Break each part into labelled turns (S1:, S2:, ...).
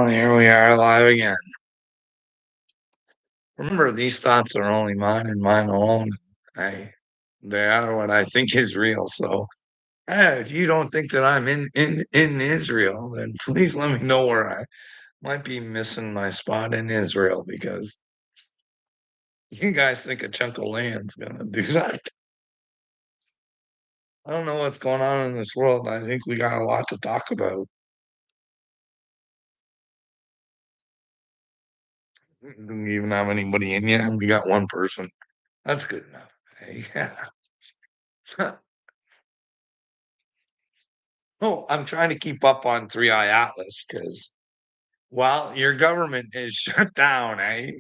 S1: Well, here we are live again. Remember, these thoughts are only mine and mine alone. I, they are what I think is real. So, if you don't think that I'm in Israel, then please let me know where I might be missing my spot in Israel because you guys think a chunk of land's gonna do that. I don't know what's going on in this world. I think we got a lot to talk about. We don't even have anybody in yet. We got one person. That's good enough. Hey, oh, I'm trying to keep up on Three Eye Atlas because, well, your government is shut down, eh?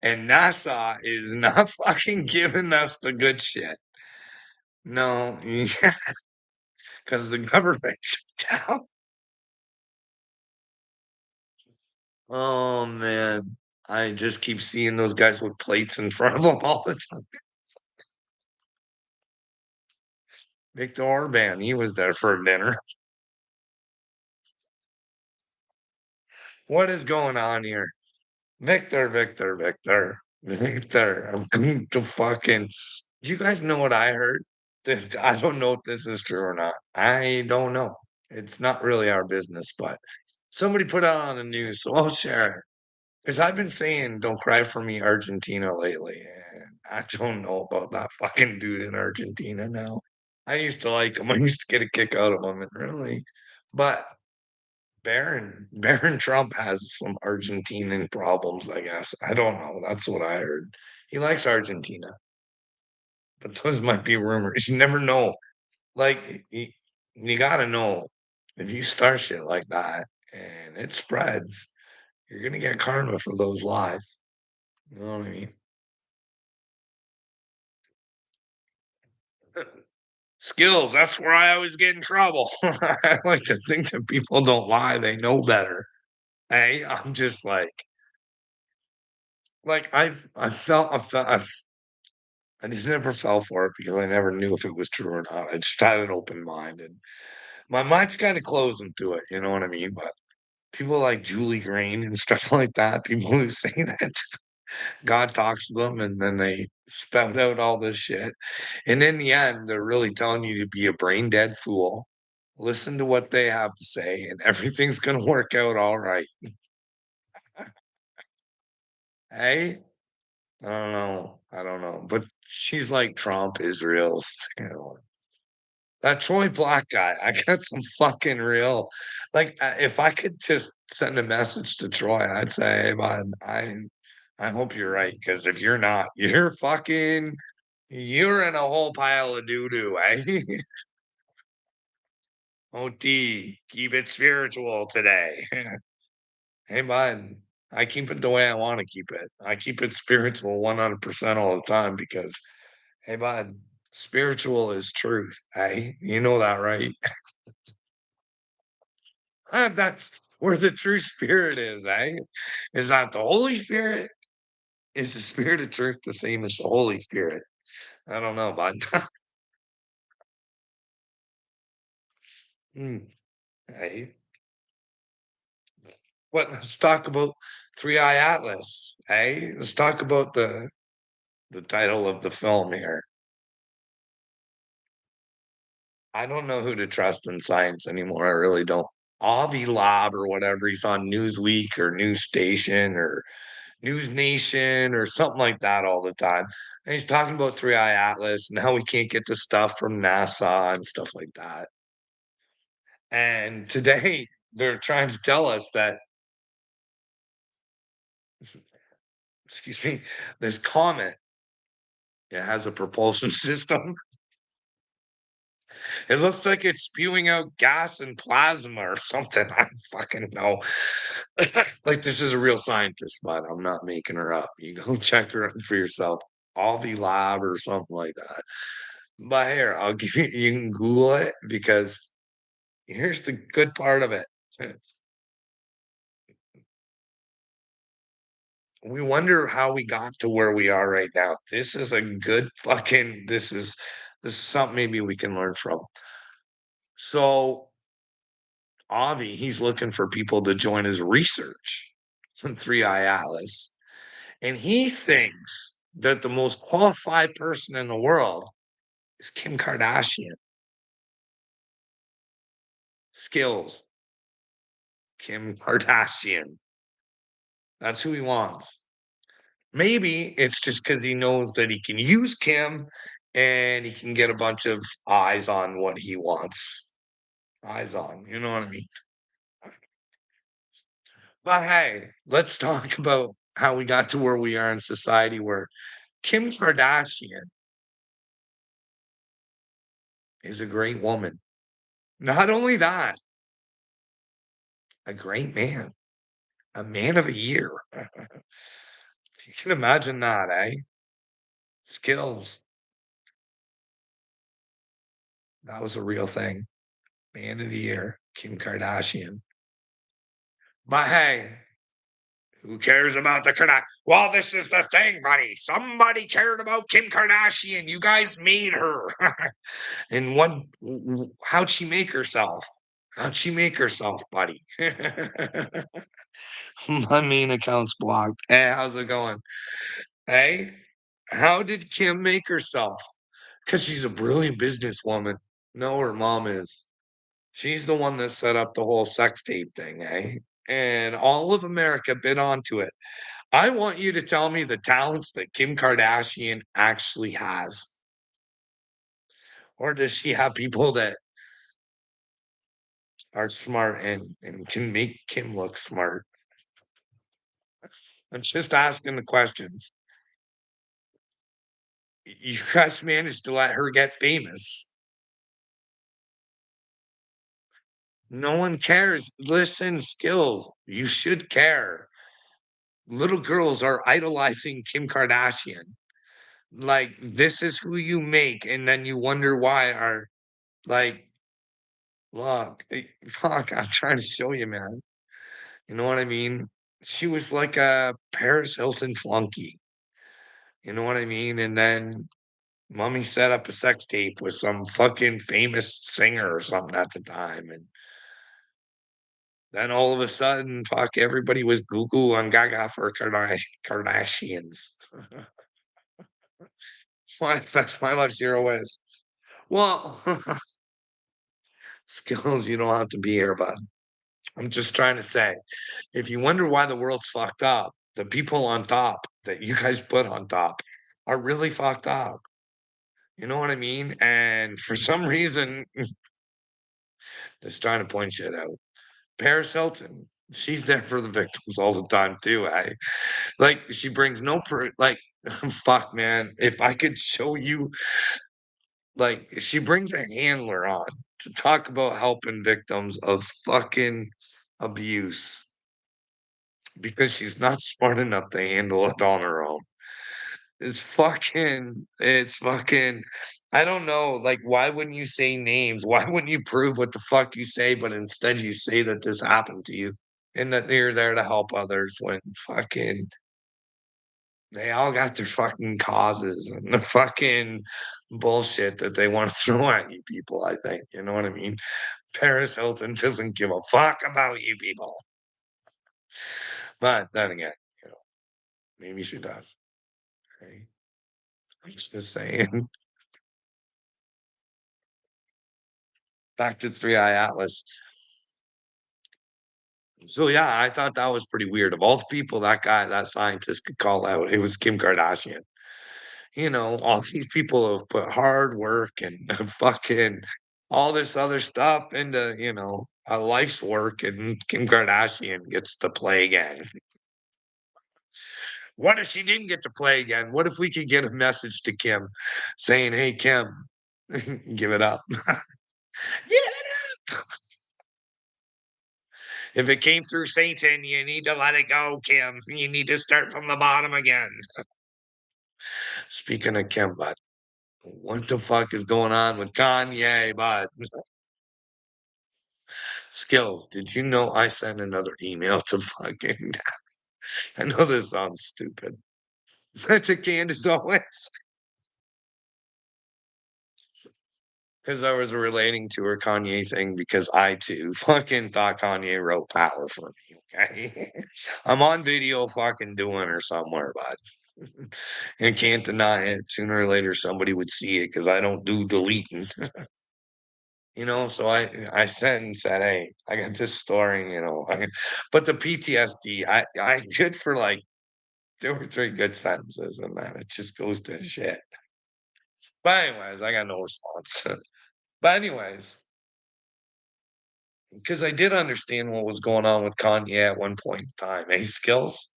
S1: And NASA is not fucking giving us the good shit. No, yeah, because the government shut down. Oh man, I just keep seeing those guys with plates in front of them all the time. Victor Orban, he was there for dinner. What is going on here? Victor, Victor, Victor, Victor. I'm going to fucking. Do you guys know what I heard? I don't know if this is true or not. I don't know. It's not really our business, but somebody put it on the news, so I'll share. Because I've been saying, "Don't cry for me, Argentina" lately, and I don't know about that fucking dude in Argentina now. I used to like him. I used to get a kick out of him, and really, but Baron Trump has some Argentinian problems, I guess. I don't know. That's what I heard. He likes Argentina, but those might be rumors. You never know. Like you gotta know if you start shit like that and it spreads, you're gonna get karma for those lies. You know what I mean? Skills, that's where I always get in trouble. I like to think that people don't lie, they know better. Hey, I'm just like I just never fell for it because I never knew if it was true or not. I just had an open mind, and my mind's kind of closing to it. You know what I mean? But people like Julie Green and stuff like that, people who say that God talks to them and then they spout out all this shit, and in the end, they're really telling you to be a brain dead fool. Listen to what they have to say, and everything's gonna work out all right. Hey, I don't know. I don't know. But she's like Trump, Israel's, that Troy Black guy, I got some fucking real if I could just send a message to Troy, I'd say, "Hey, bud, I hope you're right, because if you're not, you're in a whole pile of doo-doo, eh? OT, keep it spiritual today." Hey, bud, I keep it the way I wanna keep it. I keep it spiritual 100% all the time because, hey, bud, spiritual is truth, eh? You know that, right? That's where the true spirit is, eh? Is that the Holy Spirit? Is the Spirit of truth the same as the Holy Spirit? I don't know, bud. Hmm, hey, let's talk about Three Eye Atlas, hey? Let's talk about the title of the film here. I don't know who to trust in science anymore. I really don't. Avi Lob or whatever, he's on Newsweek or News Station or News Nation or something like that all the time. And he's talking about Three Eye Atlas and how we can't get the stuff from NASA and stuff like that. And today they're trying to tell us that, excuse me, this comet, it has a propulsion system. It looks like it's spewing out gas and plasma or something. I don't fucking know. Like this is a real scientist, but I'm not making her up. You go check her out for yourself. Avi Lab or something like that. But here, I'll give you, you can Google it because here's the good part of it. We wonder how we got to where we are right now. This is a good fucking, this is something maybe we can learn from. So Avi, he's looking for people to join his research on Three Eye Atlas. And he thinks that the most qualified person in the world is Kim Kardashian. Skills, Kim Kardashian. That's who he wants. Maybe it's just because he knows that he can use Kim and he can get a bunch of eyes on what he wants. Eyes on, you know what I mean? But hey, let's talk about how we got to where we are in society where Kim Kardashian is a great woman. Not only that, a great man, a man of a year. You can imagine that, eh? Skills. That was a real thing. Man of the year, Kim Kardashian. But hey, who cares about the Kardashian? Well, this is the thing, buddy. Somebody cared about Kim Kardashian. You guys made her. And how'd she make herself? How'd she make herself, buddy? My main account's blocked. Hey, how's it going? Hey, how did Kim make herself? Because she's a brilliant businesswoman. No, her mom is. She's the one that set up the whole sex tape thing, eh? And all of America bit onto it. I want you to tell me the talents that Kim Kardashian actually has. Or does she have people that are smart and can make Kim look smart? I'm just asking the questions. You guys managed to let her get famous. No one cares. Listen, skills. You should care. Little girls are idolizing Kim Kardashian. Like, this is who you make, and then you wonder why are like, look, fuck, I'm trying to show you, man. You know what I mean? She was like a Paris Hilton flunky. You know what I mean? And then mommy set up a sex tape with some fucking famous singer or something at the time. And then all of a sudden, fuck, everybody was goo goo and gaga for Kardashians. Why that's my life zero is. Well, skills, you don't have to be here, bud. I'm just trying to say, if you wonder why the world's fucked up, the people on top that you guys put on top are really fucked up. You know what I mean? And for some reason, just trying to point shit out. Paris Hilton, she's there for the victims all the time too. Like she brings no like fuck man. If I could show you like she brings a handler on to talk about helping victims of fucking abuse because she's not smart enough to handle it on her own. It's fucking I don't know, like, why wouldn't you say names? Why wouldn't you prove what the fuck you say, but instead you say that this happened to you and that you're there to help others when fucking they all got their fucking causes and the fucking bullshit that they wanna throw at you people, I think, you know what I mean? Paris Hilton doesn't give a fuck about you people. But then again, you know, maybe she does, right? I'm just saying. Back to Three Eye Atlas. So yeah, I thought that was pretty weird. Of all the people that guy, that scientist could call out, it was Kim Kardashian. You know, all these people have put hard work and fucking all this other stuff into, you know, a life's work, and Kim Kardashian gets to play again. What if she didn't get to play again? What if we could get a message to Kim saying, "Hey, Kim, give it up. Give it up. If it came through Satan, you need to let it go, Kim. You need to start from the bottom again." Speaking of Kim, bud, what the fuck is going on with Kanye, bud? Skills, did you know I sent another email to fucking I know this sounds stupid. But to Candace Owens. 'cause I was relating to her Kanye thing because I too fucking thought Kanye wrote Power for me, okay? I'm on video fucking doing her somewhere, bud, and can't deny it. Sooner or later, somebody would see it because I don't do deleting, so I sent and said, "Hey, I got this story," but the PTSD, I good for, like, 2 or 3 good sentences, and then it just goes to shit. But anyways, I got no response. But anyways, because I did understand what was going on with Kanye at one point in time. Hey, Skills,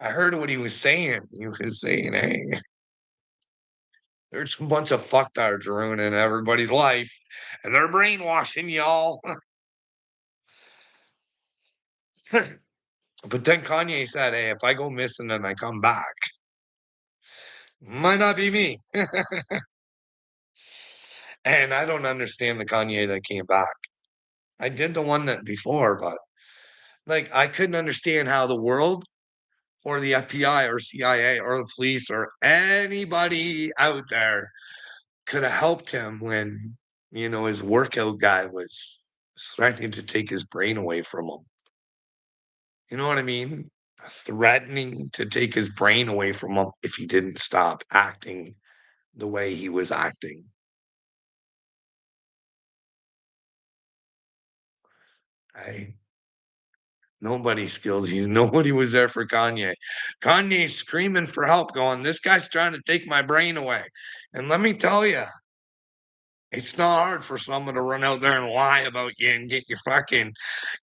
S1: I heard what he was saying. He was saying, "Hey, there's a bunch of fucktards ruining everybody's life, and they're brainwashing y'all." But then Kanye said, "Hey, if I go missing and I come back, might not be me." And I don't understand the Kanye that came back. I did the one that before, but like I couldn't understand how the world or the FBI or CIA or the police or anybody out there could have helped him when, his workout guy was threatening to take his brain away from him. You know what I mean? Threatening to take his brain away from him if he didn't stop acting the way he was acting. I Nobody skills. Nobody was there for Kanye. Kanye's screaming for help, going, "This guy's trying to take my brain away." And let me tell you, it's not hard for someone to run out there and lie about you and get you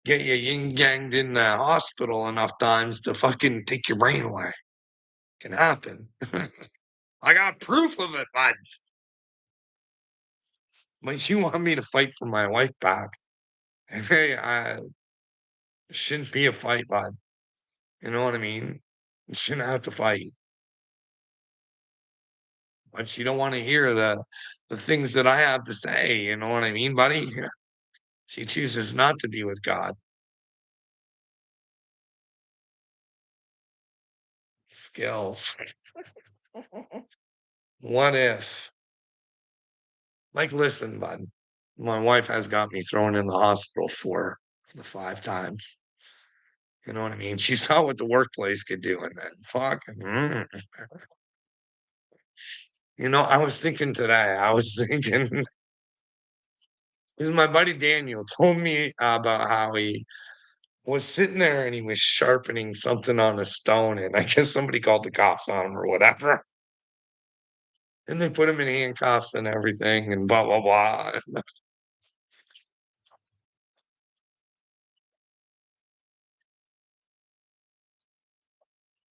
S1: yin yanged in the hospital enough times to fucking take your brain away. Can happen. I got proof of it, bud. But you want me to fight for my wife back. Hey, shouldn't be a fight, bud. You know what I mean? You shouldn't have to fight. But she don't want to hear the things that I have to say. You know what I mean, buddy? She chooses not to be with God. Skills. What if? Like, listen, bud. My wife has got me thrown in the hospital 4 of the 5 times. You know what I mean? She saw what the workplace could do, and then I was thinking today, I was thinking, because my buddy Daniel told me about how he was sitting there and he was sharpening something on a stone, and I guess somebody called the cops on him or whatever. And they put him in handcuffs and everything and blah, blah, blah.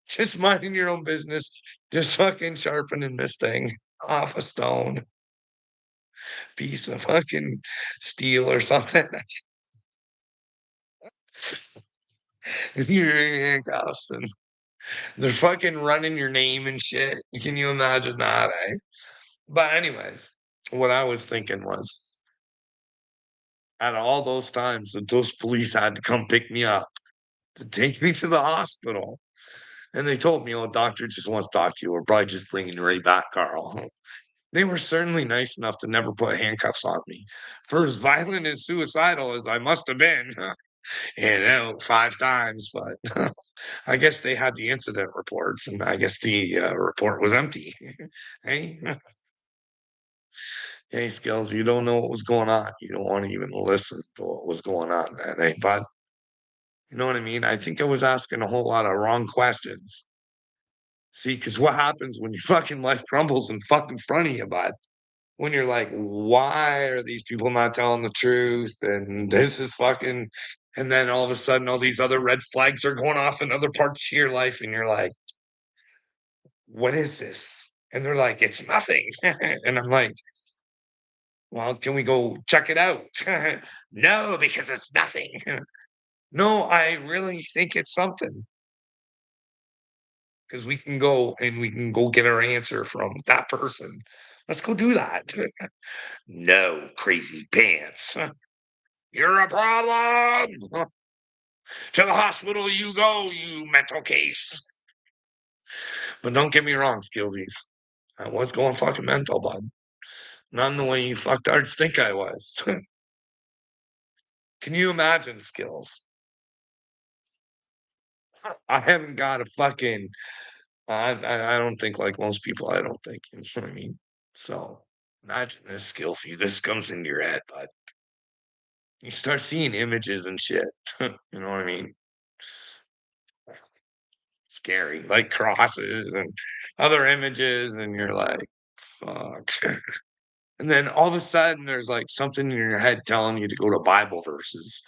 S1: Just minding your own business, just fucking sharpening this thing off a stone, piece of fucking steel or something. And you're in handcuffs and they're fucking running your name and shit. Can you imagine that, eh? But anyways, what I was thinking was, out of all those times that those police had to come pick me up to take me to the hospital, and they told me, "Oh, doctor just wants to talk to you. We're probably just bringing you right back, Carl." They were certainly nice enough to never put handcuffs on me. For as violent and suicidal as I must have been, 5 times, but I guess they had the incident reports, and I guess the, report was empty. Hey? Hey, Skills, you don't know what was going on. You don't wanna even listen to what was going on, man, hey, bud? You know what I mean? I think I was asking a whole lot of wrong questions. See, because what happens when your fucking life crumbles in fucking front of you, bud? When you're like, "Why are these people not telling the truth?" And this is fucking and then all of a sudden, all these other red flags are going off in other parts of your life, and you're like, "What is this?" And they're like, "It's nothing." And I'm like, "Well, can we go check it out?" "No, because it's nothing." "No, I really think it's something, because we can go get our answer from that person. Let's go do that." "No, crazy pants. You're a problem. To the hospital you go, you mental case." But don't get me wrong, Skillsies. I was going fucking mental, bud. Not in the way you fucktards think I was. Can you imagine skills? I haven't got a fucking I don't think like most people, I don't think, you know what I mean? So, imagine this skill, see, this comes into your head, but you start seeing images and shit, you know what I mean? Scary, like crosses and other images, and you're like, "Fuck." And then all of a sudden, there's, like, something in your head telling you to go to Bible verses.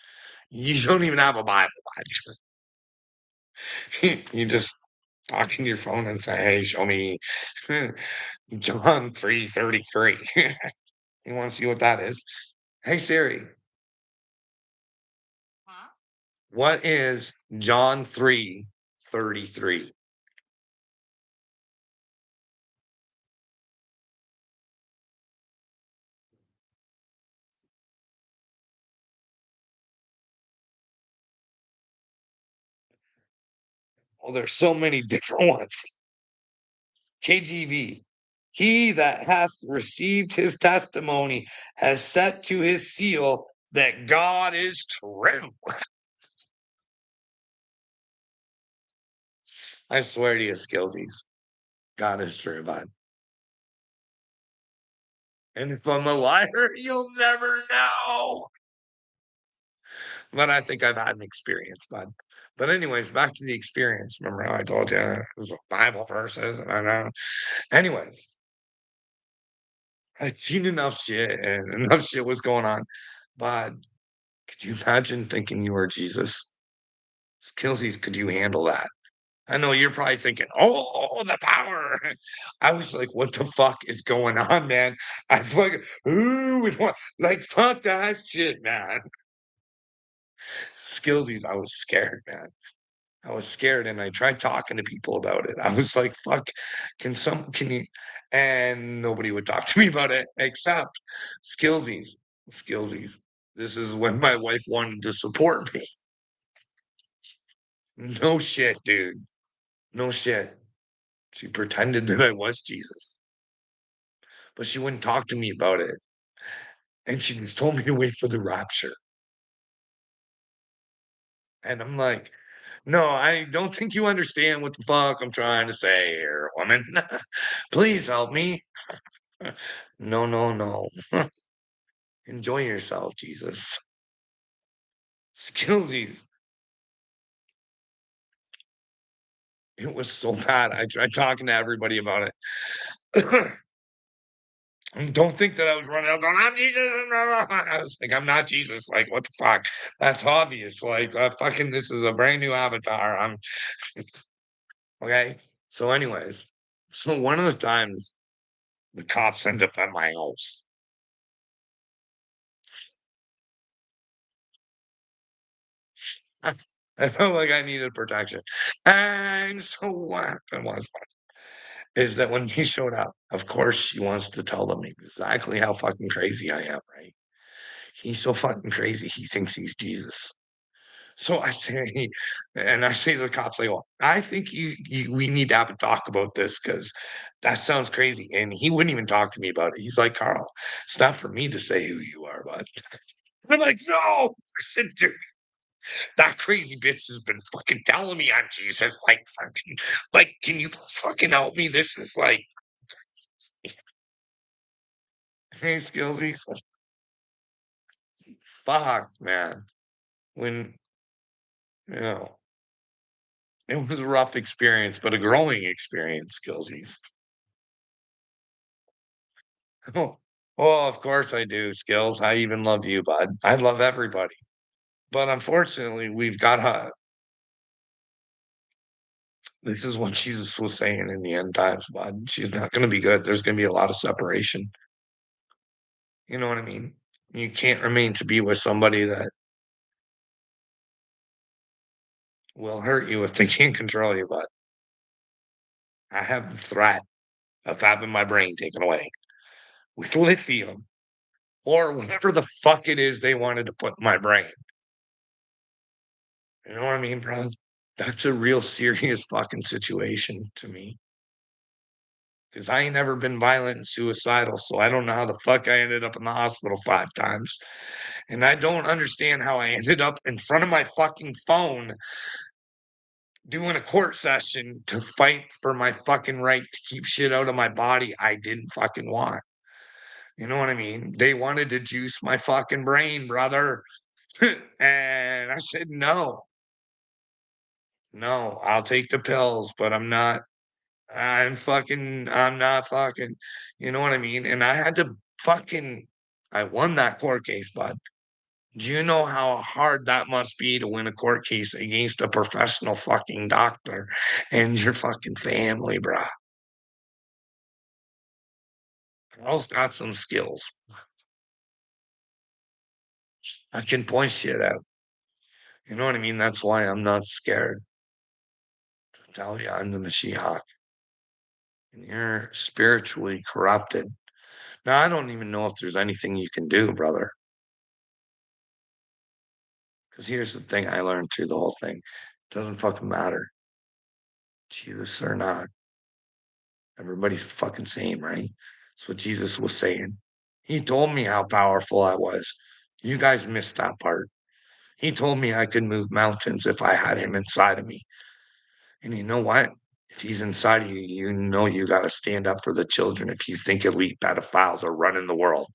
S1: You don't even have a Bible. You just talk in your phone and say, "Hey, show me John 3:33." You wanna see what that is? Hey, Siri, what is John 3:33? Well, there's so many different ones. KGV. He that hath received his testimony has set to his seal that God is true. I swear to you, Skillsies, God is true, bud. And if I'm a liar, you'll never know. But I think I've had an experience, bud. But anyways, back to the experience. Remember how I told you it was Bible verses and I know. Anyways, I'd seen enough shit and enough shit was going on. But could you imagine thinking you were Jesus? Skillsies, could you handle that? I know you're probably thinking, "Oh, the power." I was like, "What the fuck is going on, man?" I fucking ooh, and what like, fuck that shit, man. Skillsies, I was scared, man. I was scared, and I tried talking to people about it. I was like, "Fuck, can you" and nobody would talk to me about it except Skillsies. Skillsies. This is when my wife wanted to support me. No shit, dude. No shit. She pretended that I was Jesus, but she wouldn't talk to me about it, and she just told me to wait for the rapture, and I'm like, "No, I don't think you understand what the fuck I'm trying to say here, woman. Please help me." No, no, no. Enjoy yourself, Jesus. Skillsies. It was so bad. I tried talking to everybody about it. And don't think that I was running out going, "I'm Jesus." I was like, "I'm not Jesus." Like, what the fuck? That's obvious. Like, fucking, this is a brand new avatar. I'm okay. So, anyways, so one of the times the cops end up at my house. I felt like I needed protection. And so what happened was is that when he showed up, of course, she wants to tell them exactly how fucking crazy I am, right? He's so fucking crazy, he thinks he's Jesus. So I say and I say to the cops, I go, "I think you we need to have a talk about this because that sounds crazy." And he wouldn't even talk to me about it. He's like, "Carl, it's not for me to say who you are, bud." I'm like, "No, listen to that crazy bitch has been fucking telling me I'm Jesus. Like, fucking, like, can you fucking help me? This is like, hey, Skillsy, fuck, man. When you know, it was a rough experience, but a growing experience, Skillsies. Oh, well, of course I do, Skills. I even love you, bud. I love everybody. But unfortunately, we've got this is what Jesus was saying in the end times, bud. She's not gonna be good. There's gonna be a lot of separation. You know what I mean? You can't remain to be with somebody that will hurt you if they can't control you, but I have the threat of having my brain taken away with lithium or whatever the fuck it is they wanted to put in my brain. You know what I mean, bro? That's a real serious fucking situation to me. because I ain't never been violent and suicidal, so I don't know how the fuck I ended up in the hospital 5 times, and I don't understand how I ended up in front of my fucking phone doing a court session to fight for my fucking right to keep shit out of my body I didn't fucking want. You know what I mean? They wanted to juice my fucking brain, brother. And I said, no, no, I'll take the pills, but I'm not fucking, you know what I mean? And I had to fucking, I won that court case, bud. Do you know how hard that must be to win a court case against a professional fucking doctor and your fucking family, bruh? Girl's got some skills. I can point shit out. You know what I mean? That's why I'm not scared to tell you I'm the Mashiach. And you're spiritually corrupted. Now, I don't even know if there's anything you can do, brother. Because here's the thing I learned through the whole thing. It doesn't fucking matter. Jesus or not. Everybody's the fucking same, right? That's what Jesus was saying. He told me how powerful I was. You guys missed that part. He told me I could move mountains if I had him inside of me. And you know what? If he's inside of you, you know you got to stand up for the children if you think elite pedophiles are running the world.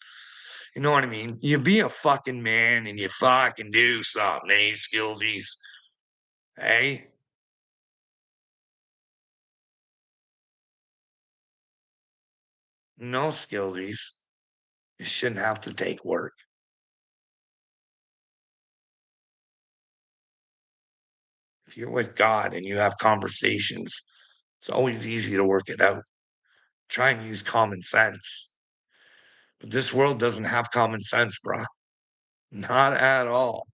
S1: You know what I mean? You be a fucking man and you fucking do something, eh, skillsies? Hey? No, skillsies. You shouldn't have to take work. If you're with God and you have conversations, it's always easy to work it out. Try and use common sense. But this world doesn't have common sense, bruh. Not at all.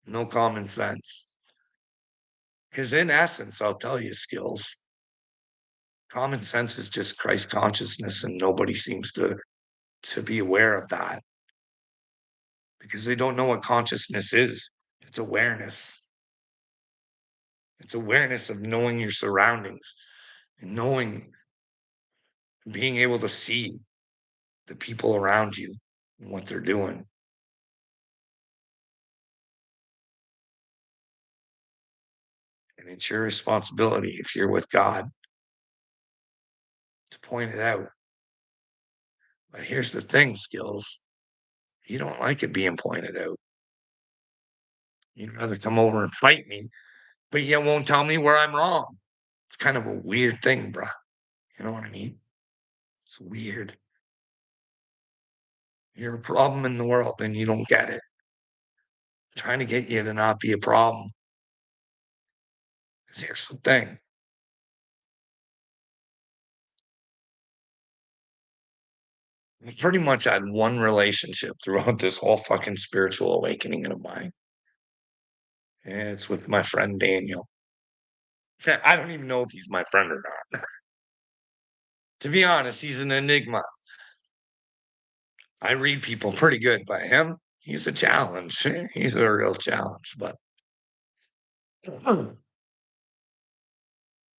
S1: No common sense. Because in essence, I'll tell you, skills, common sense is just Christ consciousness, and nobody seems to be aware of that because they don't know what consciousness is. It's awareness. It's awareness of knowing your surroundings and knowing, being able to see the people around you and what they're doing. And it's your responsibility, if you're with God, to point it out. But here's the thing, skills. You don't like it being pointed out. You'd rather come over and fight me, but you won't tell me where I'm wrong. It's kind of a weird thing, bruh. You know what I mean? It's weird. You're a problem in the world and you don't get it. I'm trying to get you to not be a problem. 'Cause here's the thing. I pretty much had one relationship throughout this whole fucking spiritual awakening of mine. And it's with my friend Daniel. I don't even know if he's my friend or not. To be honest, he's an enigma. I read people pretty good, but him, he's a challenge. He's a real challenge. But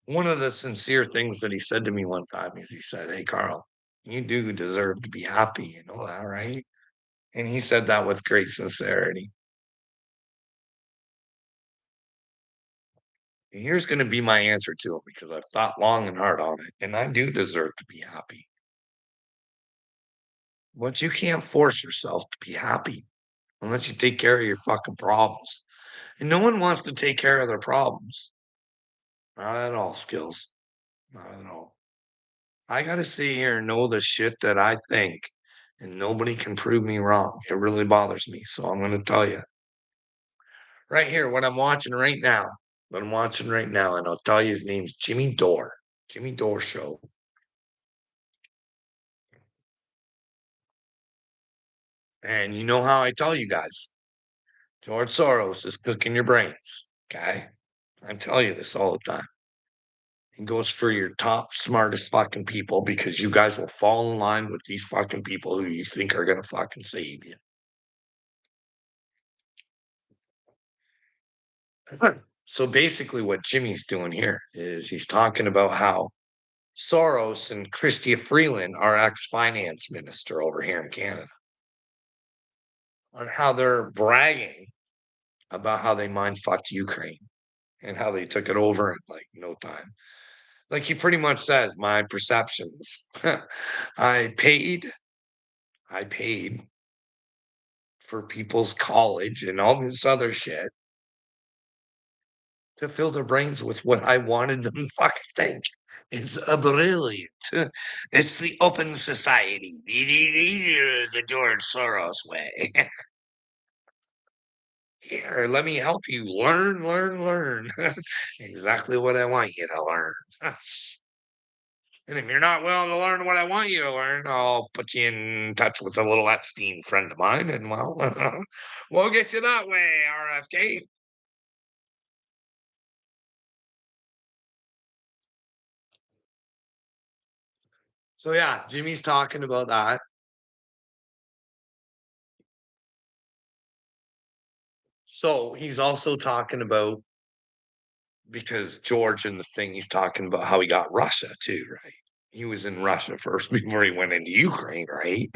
S1: one of the sincere things that he said to me one time is he said, "Hey, Carl, you do deserve to be happy. You know that, right?" And he said that with great sincerity. And here's going to be my answer to him because I've thought long and hard on it. And I do deserve to be happy. But you can't force yourself to be happy unless you take care of your fucking problems. And no one wants to take care of their problems. Not at all, skills. Not at all. I gotta sit here and know the shit that I think, and nobody can prove me wrong. It really bothers me. So I'm gonna tell you right here what I'm watching right now. What I'm watching right now, and I'll tell you his name's Jimmy Dore. Jimmy Dore show. And you know how I tell you guys. George Soros is cooking your brains. Okay. I tell you this all the time. He goes for your top, smartest fucking people because you guys will fall in line with these fucking people who you think are gonna fucking save you. So basically, what Jimmy's doing here is he's talking about how Soros and Chrystia Freeland, our ex-finance minister over here in Canada, on how they're bragging about how they mind fucked Ukraine and how they took it over in like no time. Like he pretty much says, my perceptions. I paid, I paid for people's college and all this other shit to fill their brains with what I wanted them to fucking think. It's a brilliant. It's the open society, the George Soros way. Here, let me help you learn, learn, learn. Exactly what I want you to learn. And if you're not willing to learn what I want you to learn, I'll put you in touch with a little Epstein friend of mine, and well, we'll get you that way, RFK. So yeah, Jimmy's talking about that. So he's also talking about because George in the thing he's talking about how he got Russia too, right? He was in Russia first before he went into Ukraine, right?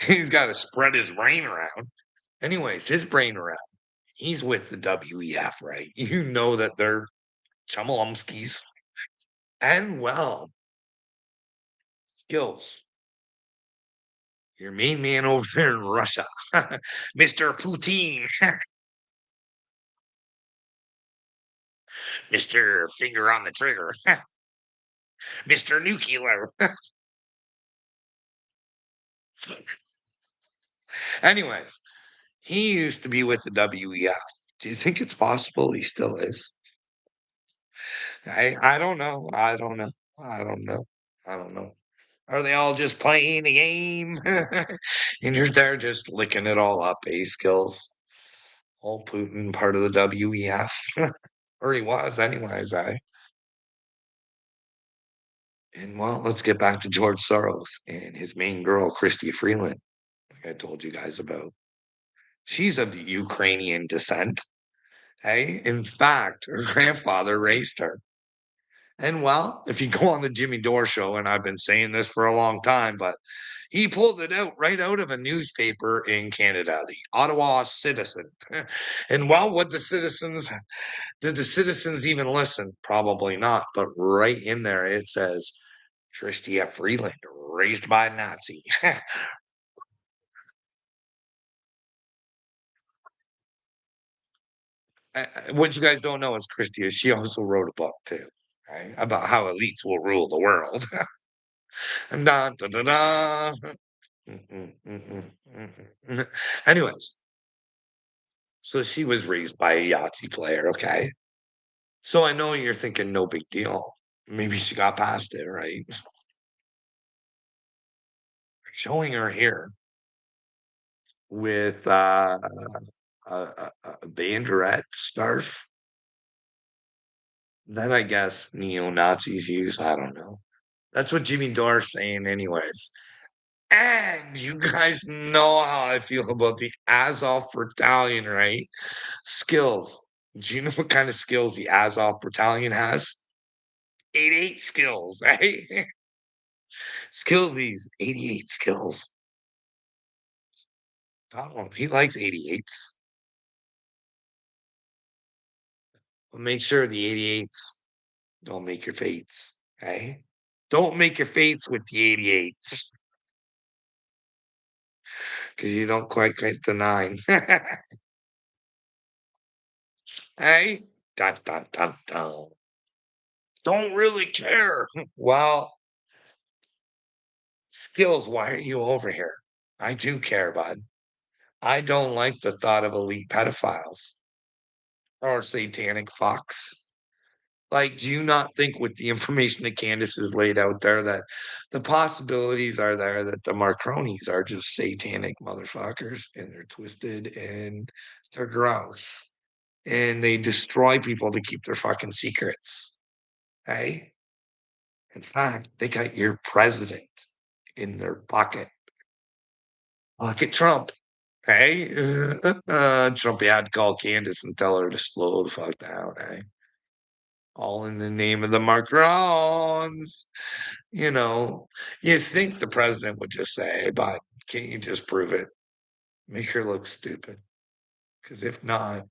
S1: He's got to spread his brain around. Anyways, his brain around. He's with the WEF, right? You know that they're Chumulumskis. And well, skills. Your main man over there in Russia, Mr. Putin, Mr. Finger on the Trigger, Mr. Nuclear. Anyways, he used to be with the WEF. Do you think it's possible he still is? I don't know. I don't know. I don't know. I don't know. Are they all just playing the game? And you're there just licking it all up, skills. All Putin part of the WEF. Or he was, anyways, And well, let's get back to George Soros and his main girl, Christy Freeland, like I told you guys about. She's of Ukrainian descent. Hey, in fact, her grandfather raised her. And well, if you go on the Jimmy Dore show, and I've been saying this for a long time, but he pulled it out right out of a newspaper in Canada, the Ottawa Citizen. And well, what the citizens did the citizens even listen? Probably not. But right in there it says Christia Freeland, raised by a Nazi. What you guys don't know is Christia, she also wrote a book too, right? About how elites will rule the world. Da, da, da, da. Mm-mm, mm-mm, mm-mm. Anyways, so she was raised by a Yahtzee player, okay? So I know you're thinking no big deal. Maybe she got past it, right? Showing her here with a Banderat scarf that I guess neo-Nazis use. I don't know. That's what Jimmy Dore's saying, anyways. And you guys know how I feel about the Azov Battalion, right? Skills. Do you know what kind of skills the Azov Battalion has? 88 skills, right? Skillsies, 88 skills. Donald, he likes 88s. But make sure the 88s don't make your fates, okay? Don't make your fates with the 88s because you don't quite get the nine. Hey? Dun, dun, dun, dun. Don't really care. Well, skills, why are you over here? I do care, bud. I don't like the thought of elite pedophiles or satanic fucks. Like, do you not think with the information that Candace has laid out there that the possibilities are there that the Marcronis are just satanic motherfuckers and they're twisted and they're gross and they destroy people to keep their fucking secrets. Hey? In fact, they got your president in their pocket. Pocket Trump. Hey? Trump had to call Candace and tell her to slow the fuck down. Hey? all in the name of the Macrons. You know, you think the president would just say, "Hey, but can't you just prove it? Make her look stupid." Because if not,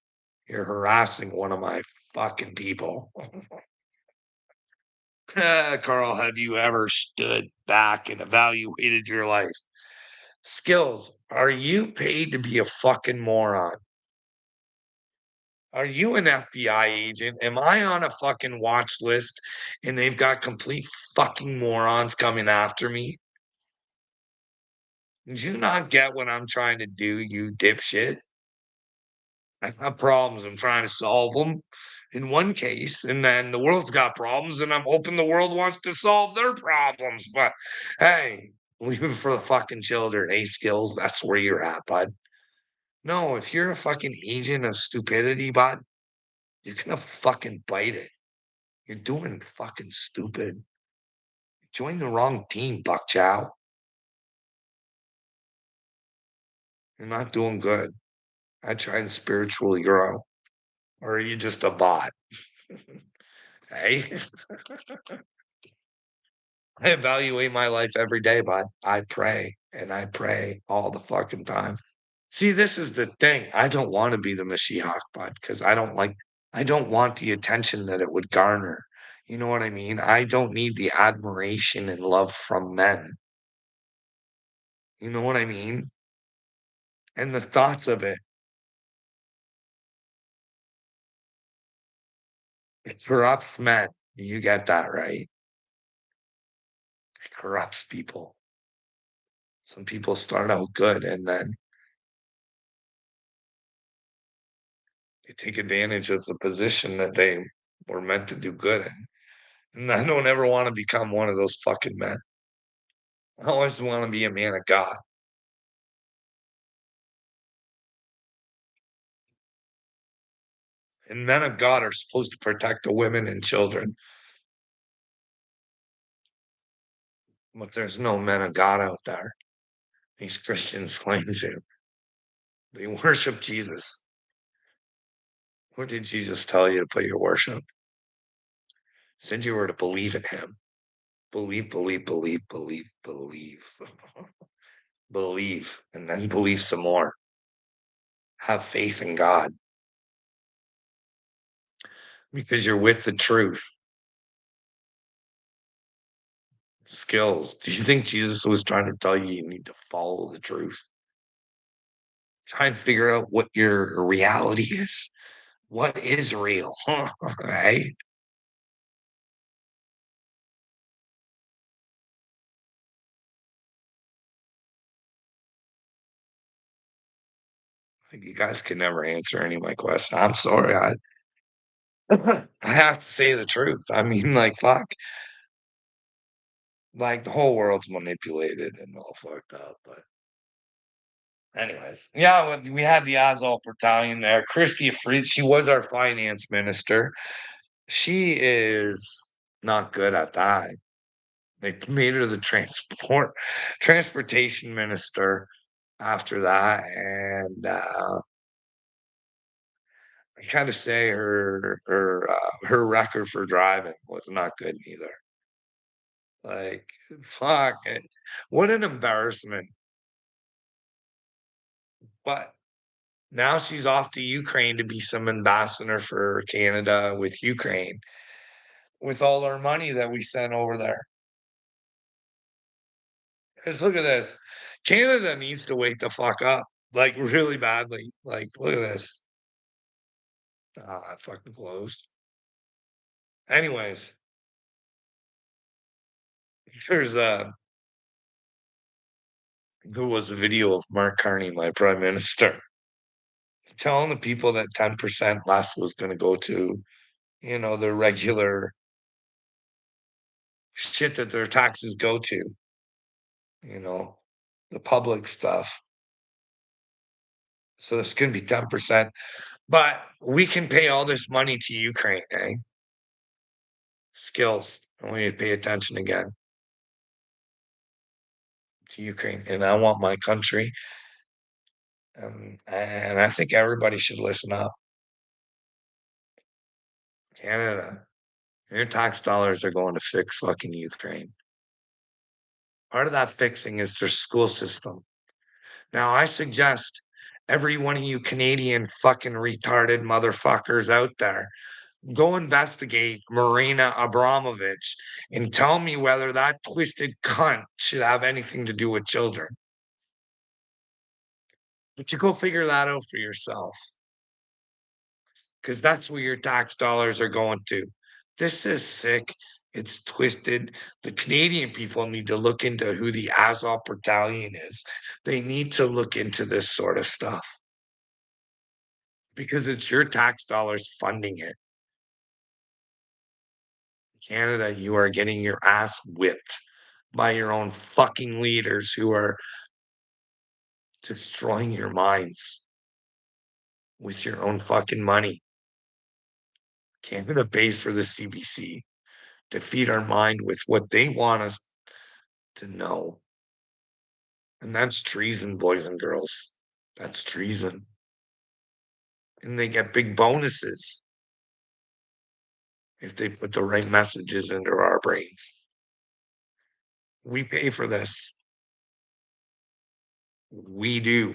S1: you're harassing one of my fucking people. Carl, have you ever stood back and evaluated your life? Skills, are you paid to be a fucking moron? Are you an FBI agent? Am I on a fucking watch list and they've got complete fucking morons coming after me? Do you not get what I'm trying to do, you dipshit? I have problems. I'm trying to solve them in one case, and then the world's got problems, and I'm hoping the world wants to solve their problems. But hey, leave it for the fucking children. Hey, skills, that's where you're at, bud. No, if you're a fucking agent of stupidity, bud, you're gonna fucking bite it. You're doing fucking stupid. Join the wrong team, Buck Chow. You're not doing good. I tried spiritual Euro. Or are you just a bot? Hey, I evaluate my life every day, bud. I pray and I pray all the fucking time. See, this is the thing. I don't want to be the Mashiach, bud, because I don't want the attention that it would garner. You know what I mean? I don't need the admiration and love from men. You know what I mean? And the thoughts of it, it corrupts men. You get that, right? It corrupts people. Some people start out good and then they take advantage of the position that they were meant to do good in. And I don't ever want to become one of those fucking men. I always want to be a man of God. And men of God are supposed to protect the women and children. But there's no men of God out there. These Christians claim to. They worship Jesus. What did Jesus tell you to put your worship? He said you were to believe in him. Believe, believe, believe, believe, believe. Believe, and then believe some more. Have faith in God because you're with the truth. Skills. Do you think Jesus was trying to tell you you need to follow the truth? Try and figure out what your reality is. What is real? Right? Like, you guys can never answer any of my questions. I'm sorry. I have to say the truth. I mean, like, fuck. Like, the whole world's manipulated and all fucked up. But, anyways, yeah, we had the Azov battalion there. Christy Fried, she was our finance minister. She is not good at that. They made her the transportation minister after that, and I kind of say her record for driving was not good either. Like, fuck, what an embarrassment! But now she's off to Ukraine to be some ambassador for Canada with Ukraine with all our money that we sent over there. Because look at this, Canada needs to wake the fuck up, like really badly. Like, look at this. Ah, it fucking closed. Anyways, there's there was a video of Mark Carney, my prime minister, telling the people that 10% less was going to go to, the regular shit that their taxes go to, you know, the public stuff. So it's going to be 10%. But we can pay all this money to Ukraine, eh? Skills. I want you to pay attention again to Ukraine. And I want my country. And I think everybody should listen up. Canada. Your tax dollars are going to fix fucking Ukraine. Part of that fixing is their school system. Now, I suggest every one of you Canadian fucking retarded motherfuckers out there go investigate Marina Abramovich and tell me whether that twisted cunt should have anything to do with children. But you go figure that out for yourself because that's where your tax dollars are going to. This is sick. It's twisted. The Canadian people need to look into who the Azov Battalion is. They need to look into this sort of stuff because it's your tax dollars funding it. Canada, you are getting your ass whipped by your own fucking leaders who are destroying your minds with your own fucking money. Canada pays for the CBC to feed our mind with what they want us to know. And that's treason, boys and girls. That's treason. And they get big bonuses if they put the right messages into our brains. We pay for this. We do.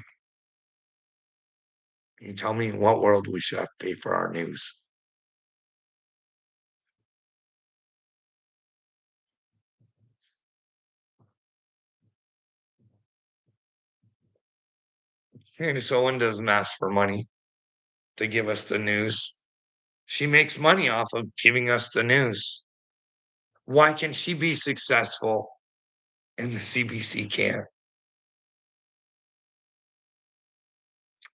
S1: You tell me in what world we should have to pay for our news. Candace Owen doesn't ask for money to give us the news. She makes money off of giving us the news. Why can she be successful and the CBC can't?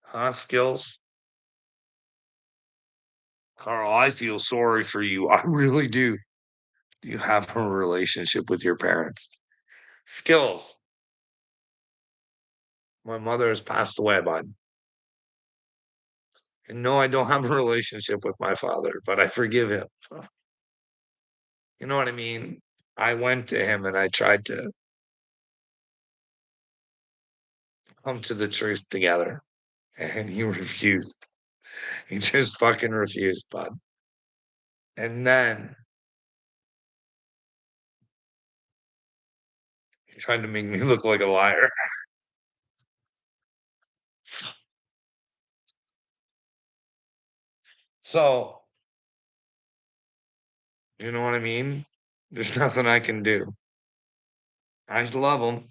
S1: Huh, Skills? Carl, I feel sorry for you. I really do. Do you have a relationship with your parents? Skills. My mother has passed away, bud. And no, I don't have a relationship with my father, but I forgive him. You know what I mean? I went to him and I tried to come to the truth together, and he refused. He just fucking refused, bud. And then he tried to make me look like a liar. So, you know what I mean? There's nothing I can do. I love him.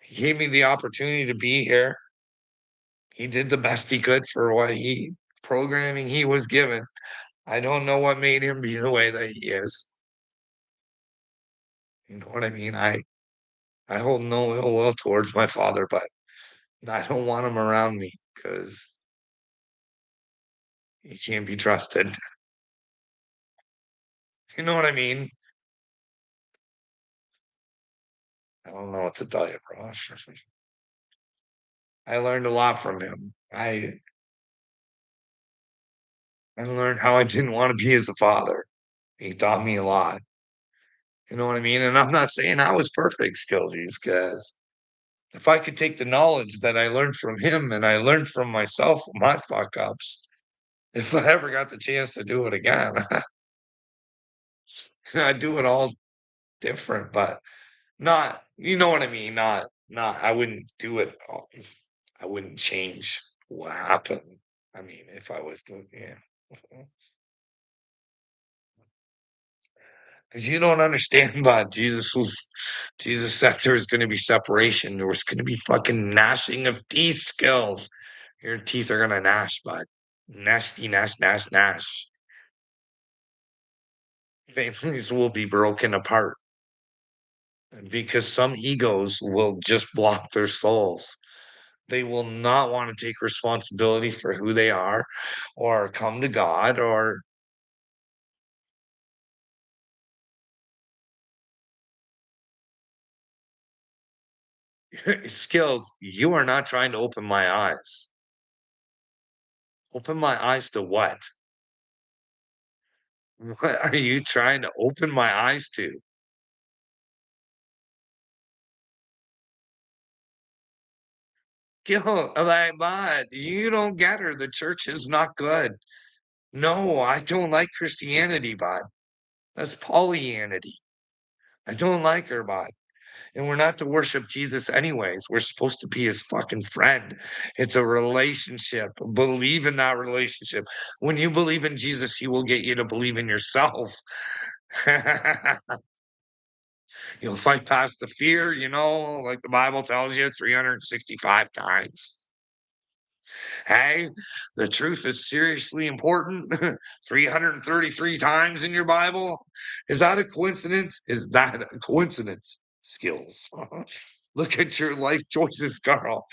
S1: He gave me the opportunity to be here. He did the best he could for what he programming he was given. I don't know what made him be the way that he is. You know what I mean? I hold no ill will towards my father, but I don't want him around me because he can't be trusted. You know what I mean? I don't know what to tell you, bro. I learned a lot from him. I learned how I didn't want to be as a father. He taught me a lot. You know what I mean? And I'm not saying I was perfect, Skillsies, because if I could take the knowledge that I learned from him and I learned from myself, my fuck ups, if I ever got the chance to do it again, I'd do it all different, but not, you know what I mean? I wouldn't do it. I wouldn't change what happened. I mean, if I was to, yeah. Because you don't understand, but Jesus said there was going to be separation. There was going to be fucking gnashing of teeth skills. Your teeth are going to gnash, bud. Nasty, nash, nash, nash. Families will be broken apart because some egos will just block their souls. They will not want to take responsibility for who they are or come to God or skills. You are not trying to open my eyes. Open my eyes to what? What are you trying to open my eyes to? Yo, like, bud, you don't get her. The church is not good. No, I don't like Christianity, bud. That's Pollyanity. I don't like her, bud. And we're not to worship Jesus anyways. We're supposed to be his fucking friend. It's a relationship. Believe in that relationship. When you believe in Jesus, he will get you to believe in yourself. You'll fight past the fear, like the Bible tells you 365 times. Hey, the truth is seriously important 333 times in your Bible. Is that a coincidence? Is that a coincidence? Skills. Look at your life choices, Carl.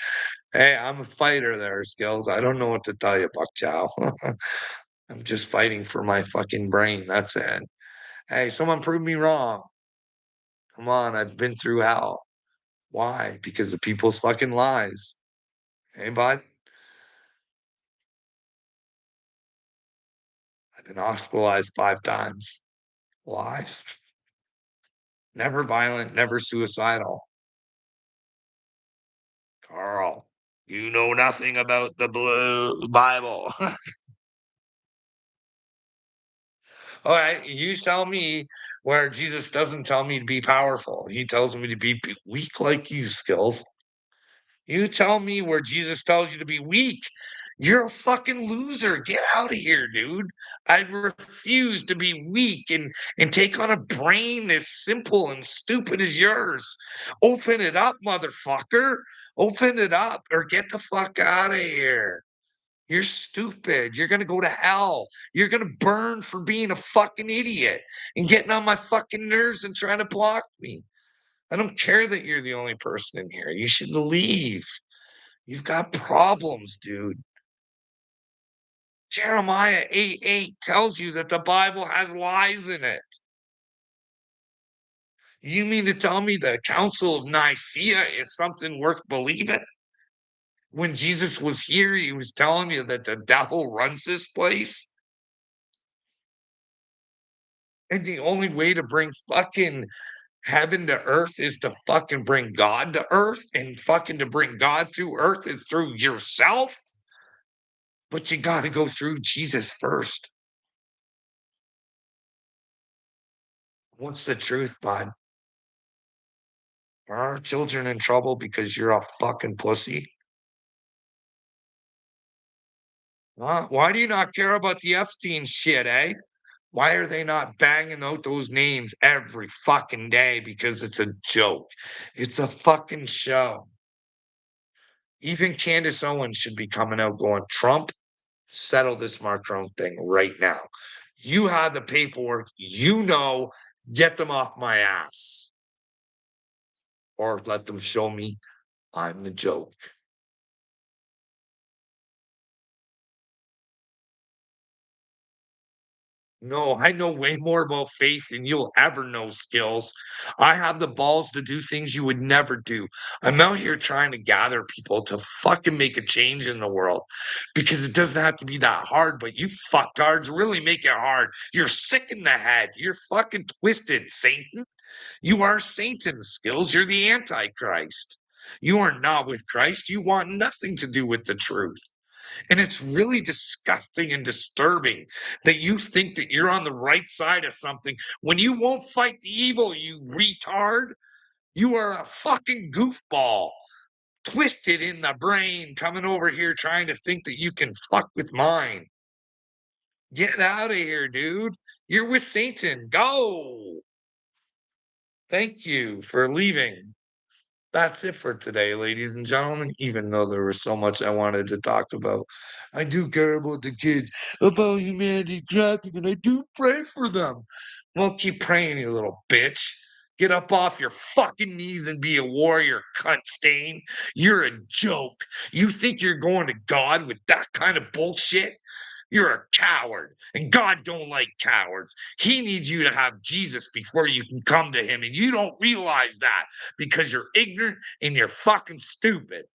S1: Hey, I'm a fighter there, Skills. I don't know what to tell you, Buck Chow. I'm just fighting for my fucking brain. That's it. Hey, someone prove me wrong. Come on, I've been through hell. Why? Because of people's fucking lies. Hey, bud, I've been hospitalized 5 times. Lies. Never violent, never suicidal. Carl, you know nothing about the blue Bible. All right, you tell me where Jesus doesn't tell me to be powerful. He tells me to be weak like you, Skills. You tell me where Jesus tells you to be weak. You're a fucking loser. Get out of here, dude. I refuse to be weak and take on a brain as simple and stupid as yours. Open it up, motherfucker. Open it up or get the fuck out of here. You're stupid. You're going to go to hell. You're going to burn for being a fucking idiot and getting on my fucking nerves and trying to block me. I don't care that you're the only person in here. You should leave. You've got problems, dude. Jeremiah 8:8 tells you that the Bible has lies in it. You mean to tell me the Council of Nicaea is something worth believing? When Jesus was here, he was telling you that the devil runs this place. And the only way to bring fucking heaven to earth is to fucking bring God to earth. And fucking to bring God to earth is through yourself. But you got to go through Jesus first. What's the truth, bud? Are our children in trouble because you're a fucking pussy? Huh? Why do you not care about the Epstein shit, eh? Why are they not banging out those names every fucking day? Because it's a joke. It's a fucking show. Even Candace Owens should be coming out going, Trump, settle this Macron thing right now. You have the paperwork. Get them off my ass. Or let them show me I'm the joke. No, I know way more about faith than you'll ever know, Skills. I have the balls to do things you would never do. I'm out here trying to gather people to fucking make a change in the world because it doesn't have to be that hard, but you fucktards really make it hard. You're sick in the head. You're fucking twisted, Satan. You are Satan, Skills. You're the Antichrist. You are not with Christ. You want nothing to do with the truth. And it's really disgusting and disturbing that you think that you're on the right side of something when you won't fight the evil, you retard. You are a fucking goofball, twisted in the brain, coming over here trying to think that you can fuck with mine. Get out of here, dude. You're with Satan. Go. Thank you for leaving. That's it for today, ladies and gentlemen, even though there was so much I wanted to talk about. I do care about the kids, about humanity thriving, and I do pray for them. Well, keep praying, you little bitch. Get up off your fucking knees and be a warrior, cunt stain. You're a joke. You think you're going to God with that kind of bullshit? You're a coward, and God don't like cowards. He needs you to have Jesus before you can come to him, and you don't realize that because you're ignorant and you're fucking stupid.